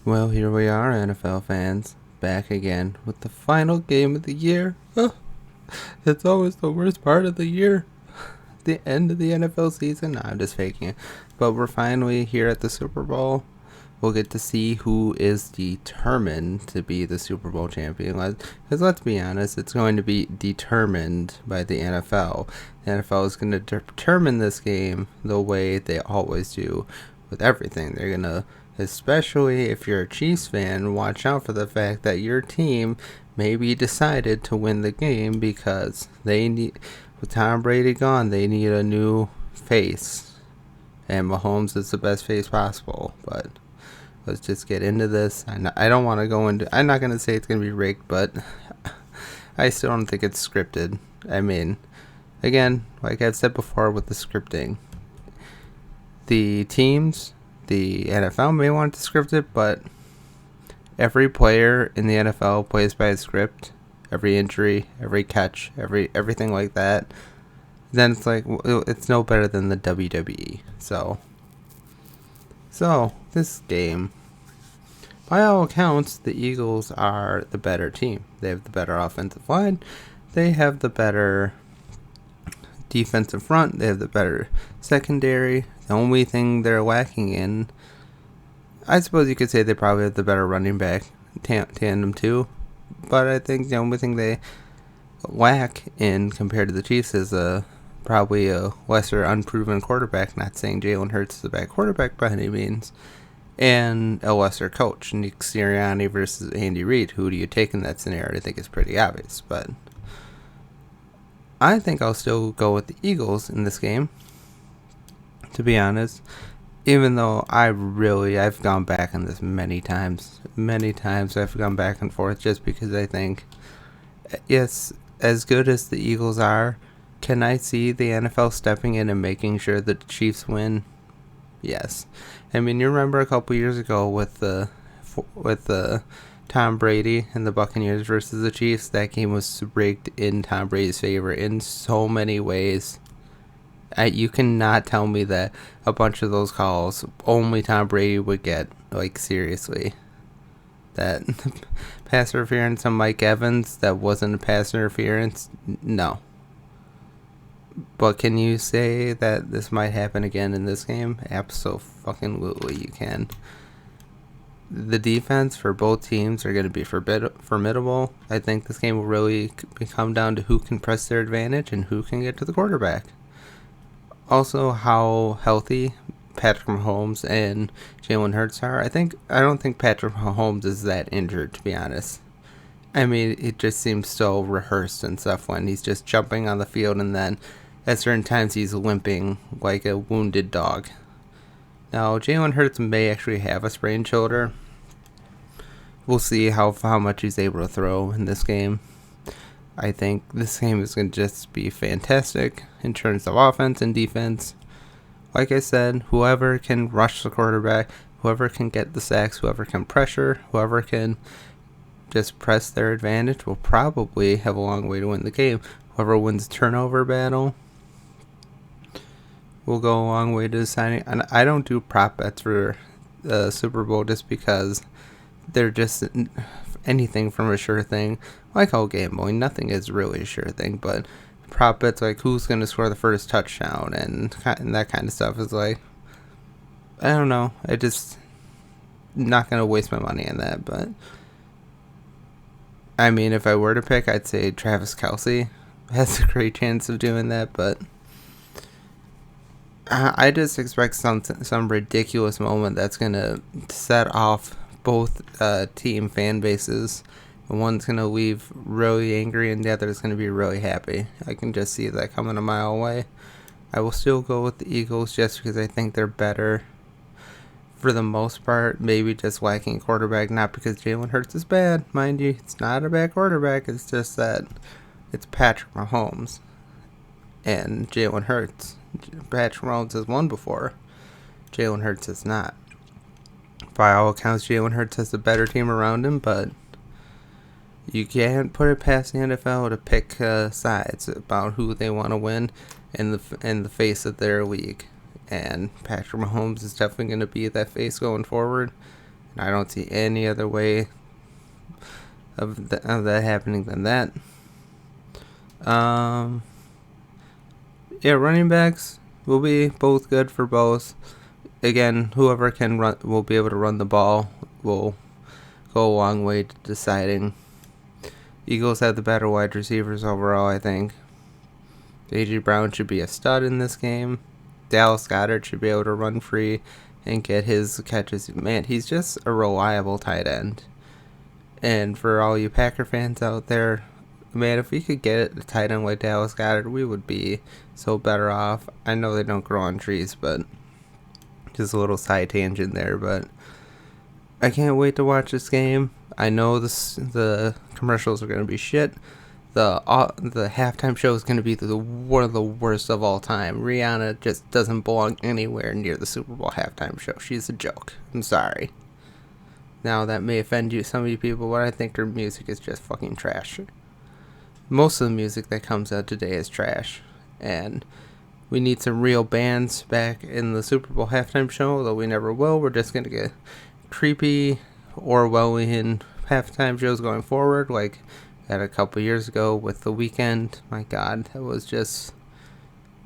Well, here we are, NFL fans, back again with the final game of the year. It's always the worst part of the year. The end of the NFL season. Nah, I'm just faking it. But we're finally here at the Super Bowl. We'll get to see who is determined to be the Super Bowl champion. Because let's be honest, it's going to be determined by the NFL. The NFL is going to determine this game the way they always do with everything. They're going to, especially if you're a Chiefs fan, watch out for the fact that your team may be decided to win the game because they need, with Tom Brady gone, they need a new face. And Mahomes is the best face possible. But let's just get into this. I don't want to go into... I'm not going to say it's going to be rigged, but I still don't think it's scripted. I mean, again, like I've said before with the scripting, the teams, the NFL may want to script it, but every player in the NFL plays by a script. Every injury, every catch, everything like that. Then it's like, it's no better than the WWE. So this game, by all accounts, the Eagles are the better team. They have the better offensive line. They have the better defensive front. They have the better secondary. The only thing they're lacking in, I suppose you could say they probably have the better running back tandem too. But I think the only thing they lack in compared to the Chiefs is probably a lesser unproven quarterback. Not saying Jalen Hurts is a bad quarterback by any means. And a lesser coach. Nick Sirianni versus Andy Reid. Who do you take in that scenario? I think it's pretty obvious. But I think I'll still go with the Eagles in this game, to be honest. Even though I've gone back on this many times. Many times I've gone back and forth just because I think, yes, as good as the Eagles are, can I see the NFL stepping in and making sure that the Chiefs win? Yes. I mean, you remember a couple years ago with the Tom Brady and the Buccaneers versus the Chiefs? That game was rigged in Tom Brady's favor in so many ways. You cannot tell me that a bunch of those calls only Tom Brady would get. Like, seriously. That pass interference on Mike Evans, that wasn't a pass interference? No. But can you say that this might happen again in this game? Absolutely you can. The defense for both teams are going to be formidable. I think this game will really come down to who can press their advantage and who can get to the quarterback. Also, how healthy Patrick Mahomes and Jalen Hurts are. I don't think Patrick Mahomes is that injured, to be honest. I mean, it just seems so rehearsed and stuff when he's just jumping on the field, and then at certain times he's limping like a wounded dog. Now, Jalen Hurts may actually have a sprained shoulder. We'll see how much he's able to throw in this game. I think this game is going to just be fantastic in terms of offense and defense. Like I said, whoever can rush the quarterback, whoever can get the sacks, whoever can pressure, whoever can just press their advantage will probably have a long way to win the game. Whoever wins the turnover battle will go a long way to deciding. And I don't do prop bets for the Super Bowl just because they're just anything from a sure thing. Like all gambling, nothing is really a sure thing, but prop bets like who's going to score the first touchdown and that kind of stuff is like, I don't know. I just not going to waste my money on that. But I mean, if I were to pick, I'd say Travis Kelce has a great chance of doing that. But I just expect some ridiculous moment that's going to set off both team fan bases. One's going to leave really angry and the other is going to be really happy. I can just see that coming a mile away. I will still go with the Eagles just because I think they're better for the most part. Maybe just lacking quarterback, not because Jalen Hurts is bad. Mind you, it's not a bad quarterback. It's just that it's Patrick Mahomes and Jalen Hurts. Patrick Mahomes has won before. Jalen Hurts has not. By all accounts, Jalen Hurts has a better team around him, but you can't put it past the NFL to pick sides about who they want to win in the face of their league. And Patrick Mahomes is definitely going to be that face going forward. I don't see any other way of that happening than that. Yeah, running backs will be both good for both. Again, whoever can run will be able to run the ball will go a long way to deciding. Eagles have the better wide receivers overall, I think. A.J. Brown should be a stud in this game. Dallas Goedert should be able to run free and get his catches. Man, he's just a reliable tight end. And for all you Packer fans out there, man, if we could get a tight end like Dallas Goedert, we would be so better off. I know they don't grow on trees, but just a little side tangent there. But I can't wait to watch this game. I know the commercials are going to be shit. The halftime show is going to be one of the worst of all time. Rihanna just doesn't belong anywhere near the Super Bowl halftime show. She's a joke. I'm sorry. Now, that may offend some of you people, but I think her music is just fucking trash. Most of the music that comes out today is trash. And we need some real bands back in the Super Bowl halftime show, although we never will. We're just going to get creepy Orwellian halftime shows going forward, like that a couple years ago with The Weeknd. My God, that was just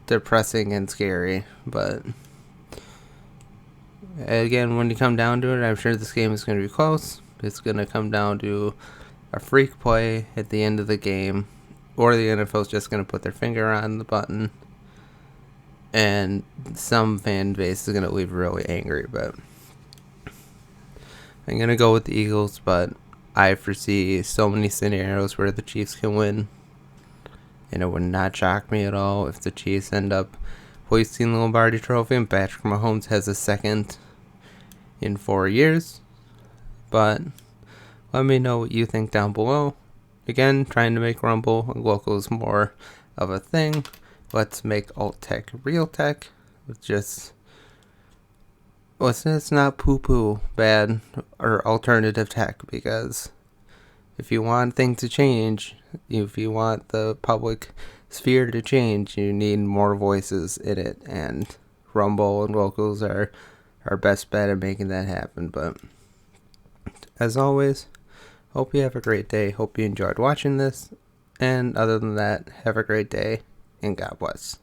depressing and scary. But again, when you come down to it, I'm sure this game is going to be close. It's going to come down to a freak play at the end of the game, or the NFL's just going to put their finger on the button, and some fan base is going to leave really angry. But I'm going to go with the Eagles, but I foresee so many scenarios where the Chiefs can win, and it would not shock me at all if the Chiefs end up hoisting the Lombardi Trophy and Patrick Mahomes has a second in 4 years. But let me know what you think down below. Again, trying to make Rumble and locals more of a thing. Let's make alt tech real tech. It's not poo-poo bad or alternative tech, because if you want things to change, if you want the public sphere to change, you need more voices in it, and Rumble and locals are our best bet at making that happen. But as always, hope you have a great day. Hope you enjoyed watching this. And other than that, have a great day and God bless.